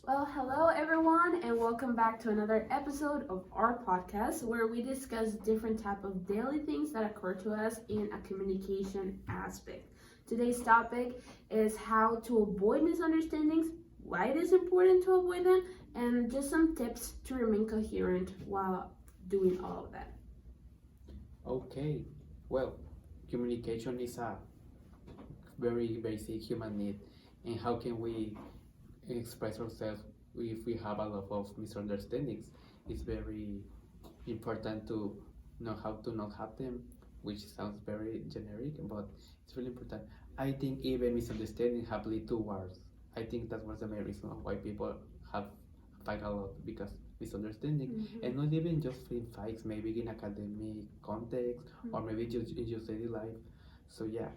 Well, hello everyone, and welcome back to another episode of our podcast where we discuss different type of daily things that occur to us in a communication aspect. Today's topic is how to avoid misunderstandings, why it is important to avoid them, and just some tips to remain coherent while doing all of that. Okay, well, communication is a very basic human need, and how can we express ourselves if we have a lot of misunderstandings? It's very important to know how to not have them, which sounds very generic, but it's really important. I think even misunderstandings have led to wars. I think that was the main reason why people have fight a lot because misunderstanding, and not even just in fights, maybe in academic context or maybe just in your daily life. So yeah,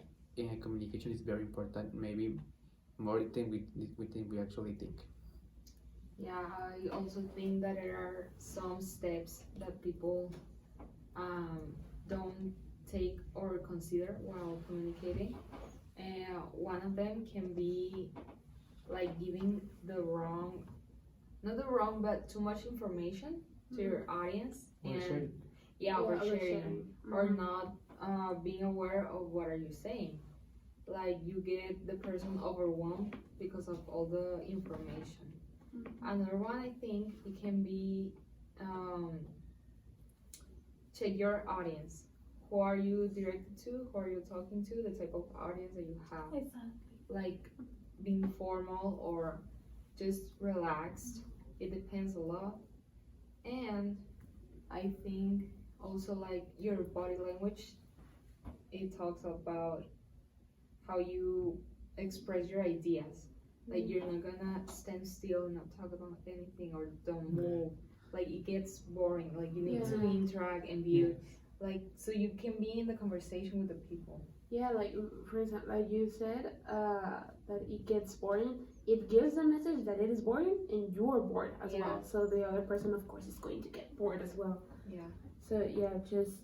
communication is very important. Maybe more than we think we actually think. Yeah, I also think that there are some steps that people um, don't take or consider while communicating. And one of them can be like giving the wrong, not the wrong, but too much information to your audience. Oversharing. Yeah, oversharing. Or Mhm. not being aware of what are you saying. Like you get the person overwhelmed because of all the information. Another one, I think it can be check your audience. Who are you directed to? Who are you talking to? The type of audience that you have. Exactly. Like being formal or just relaxed. It depends a lot. And I think also like your body language. It talks about how you express your ideas. Like you're not gonna stand still and not talk about anything or don't move. Like it gets boring. Like you need to Yeah. interact and be like so you can be in the conversation with the people. Yeah, like for example, like you said, that it gets boring. It gives a message that it is boring and you're bored as Yeah. well. So the other person, of course, is going to get bored as well. Yeah. So yeah, just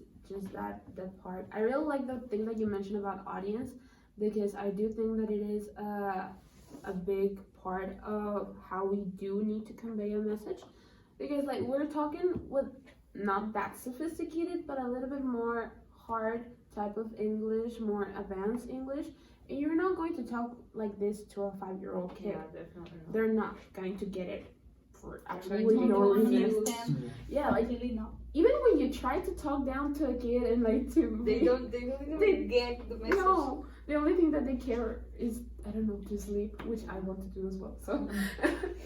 that part. I really like the thing that you mentioned about audience because I do think that it is a big part of how we do need to convey a message. Because like we're talking with not that sophisticated, but a little bit more hard type of English, more advanced English. And you're not going to talk like this to a 5-year-old kid. Yeah, definitely not. They're not going to get it for They're absolutely going to no confuse. reason. Yeah, like Really not. even when you try to talk down to a kid and like to They don't even They- get the message. no, the only thing that they care is I don't know to sleep, which I want to do as well. So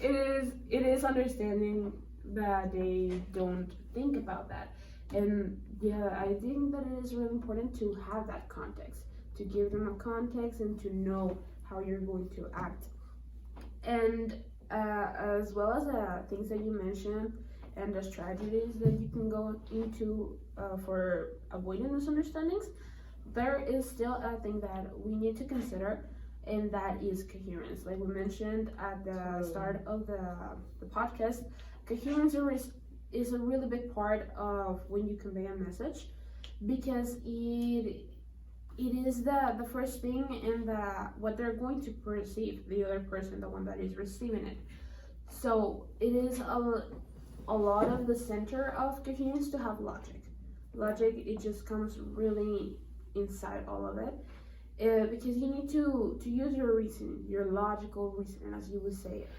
it is understanding that they don't think about that, and yeah, I think that it is really important to have that context, to give them a context and to know how you're going to act, and as well as things that you mentioned and the strategies that you can go into for avoiding misunderstandings. There is still a thing that we need to consider, and that is coherence. Like we mentioned at the start of the podcast, coherence is a really big part of when you convey a message because it is the first thing and what they're going to perceive, the other person, the one that is receiving it. So it is a lot of the center of coherence to have logic. Logic, it just comes really inside all of it, because you need to use your reasoning, your logical reasoning, as you would say it.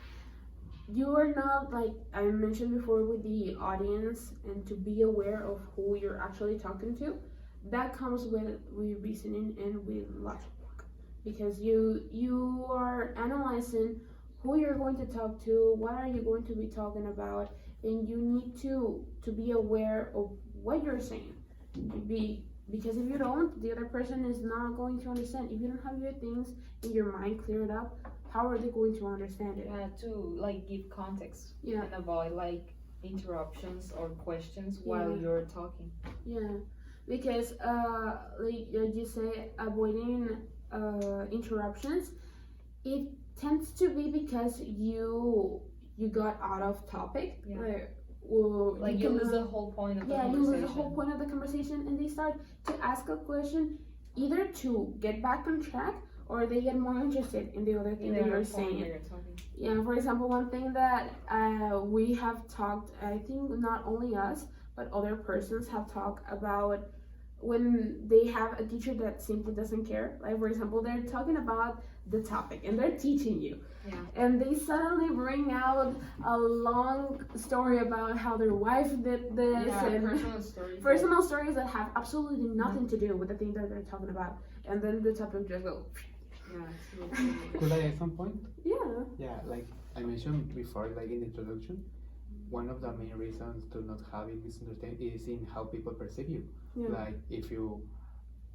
You are not, like I mentioned before, with the audience, and to be aware of who you're actually talking to. That comes with reasoning and with logic, because you are analyzing who you're going to talk to, what are you going to be talking about, and you need to be aware of what you're saying. Because if you don't, the other person is not going to understand. If you don't have your things in your mind cleared up, how are they going to understand it? Yeah, to like give context Yeah. and avoid like interruptions or questions while Yeah. you're talking. Yeah, because like you say, avoiding interruptions, it tends to be because you got out of topic. Yeah. Like You can lose the whole point of the yeah, you conversation. lose the whole point of the conversation, and they start to ask a question either to get back on track or they get more interested in the other thing that you're saying. You're talking. Yeah, for example, one thing that we have talked, I think not only us, but other persons have talked about when they have a teacher that simply doesn't care. Like, for example, they're talking about the topic and they're teaching you. Yeah. And they suddenly bring out a long story about how their wife did this and personal stories that have absolutely nothing to do with the thing that they're talking about. And then the topic just goes. Yeah. Could I add some point? Yeah. Yeah, like I mentioned before, like in the introduction, one of the main reasons to not having misunderstanding is in how people perceive you. Yeah. Like if you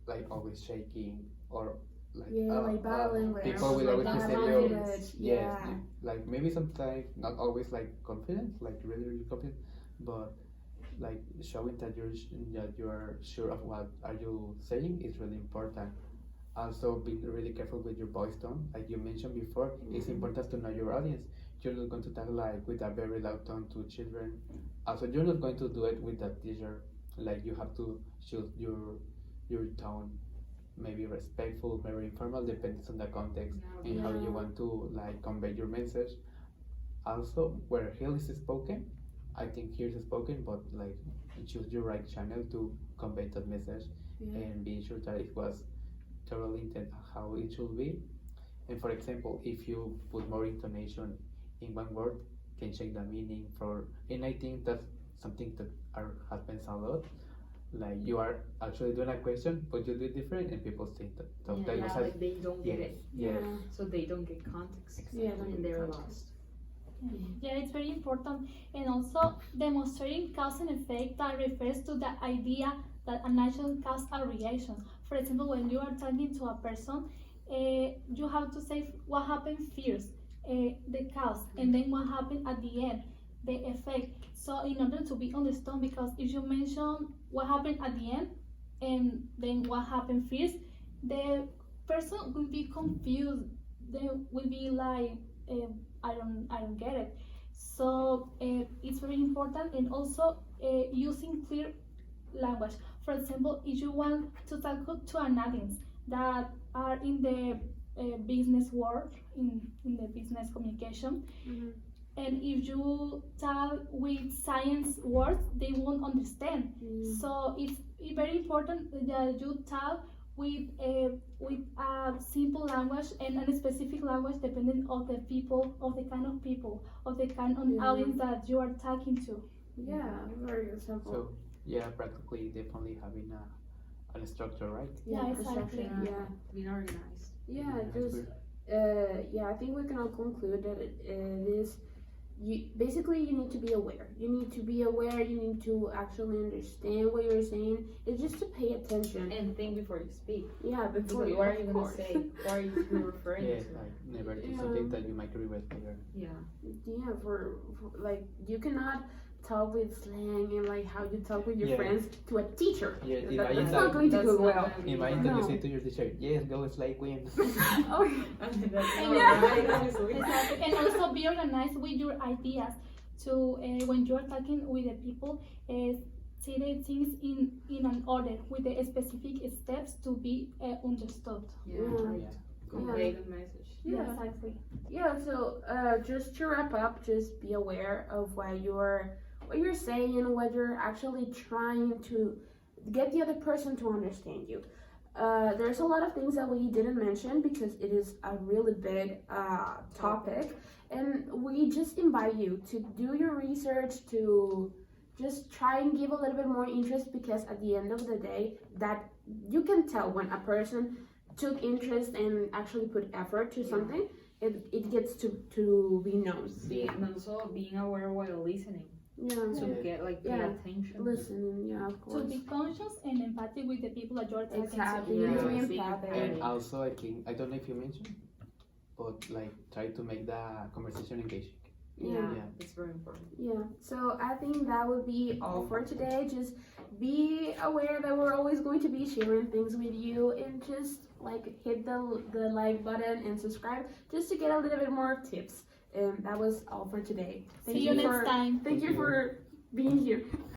like always shaking or like like bad language. people will always bad perceive language. you. Yeah. Yes, like maybe sometimes not always like confident, like really confident, but like showing that you're sure of what are you saying is really important. Also, be really careful with your voice tone. Like you mentioned before, it's important to know your audience. You're not going to talk like with a very loud tone to children. Also, you're not going to do it with a teacher. Like you have to choose your tone, maybe respectful, very informal, depends on the context and how you want to like convey your message. Also, where here is spoken, I think here is spoken, but like choose your right channel to convey that message and be sure that it was totally intended how it should be. And for example, if you put more intonation in one word, can change the meaning for. And I think that's something that happens a lot. Like you are actually doing a question, but you do it different, and people think that. Like they don't get it. Yeah. So they don't get context. Yeah, and they're lost. Yeah, it's very important. And also demonstrating cause and effect that refers to the idea that an action causes a reaction. For example, when you are talking to a person, you have to say what happened first, the cause, and then what happened at the end, the effect. So in order to be understood, because if you mention what happened at the end and then what happened first, the person will be confused. They will be like, I don't get it. So it's very important, and also using clear language. For example, if you want to talk to an audience that are in the business world, in the business communication, and if you talk with science words, they won't understand. So it's very important that you talk with a simple language and a specific language depending on the people, of the kind of people, of the kind of audience that you are talking to. Yeah, very simple. So yeah, practically definitely having a structure, right? Yeah, exactly. Yeah. Being organized. Yeah, just I think we can all conclude that it is basically you need to be aware. You need to be aware. You need to actually understand what you're saying. It's just to pay attention And think before you speak. Yeah, before What are you gonna say? What are you referring Yeah, to? like never do something that you might regret later. Yeah. Yeah, for like you cannot talk with slang and like how you talk with your Yeah. friends to a teacher. Yeah, That's imagine not going to That's go not well. gonna be Imagine fun. that you No. say to your teacher, yes, go slay queen. Oh, That's And not yeah. right, honestly. Exactly. And also be organized with your ideas. So when you're talking with the people, see the things in an order with the specific steps to be understood. Yeah. Yeah. Convey the message. Yeah. Exactly. yeah. So just to wrap up, just be aware of what you're saying, what you're actually trying to get the other person to understand you. There's a lot of things that we didn't mention because it is a really big topic, and we just invite you to do your research, to just try and give a little bit more interest, because at the end of the day, that you can tell when a person took interest and actually put effort to something. It gets to be known. And also being aware while listening. Yeah. To Yeah. get like pay attention. Listening, yeah, of To course. be conscious and empathic with the people that you're talking Exactly. to. You need to Yeah. be empathic. And also, I think, I don't know if you mentioned, but like try to make the conversation engaging. Yeah. Yeah. It's very important. Yeah, so I think that would be all for today. Just be aware that we're always going to be sharing things with you, and just like hit the like button and subscribe just to get a little bit more tips. And that was all for today. See you next time. Thank you for being here.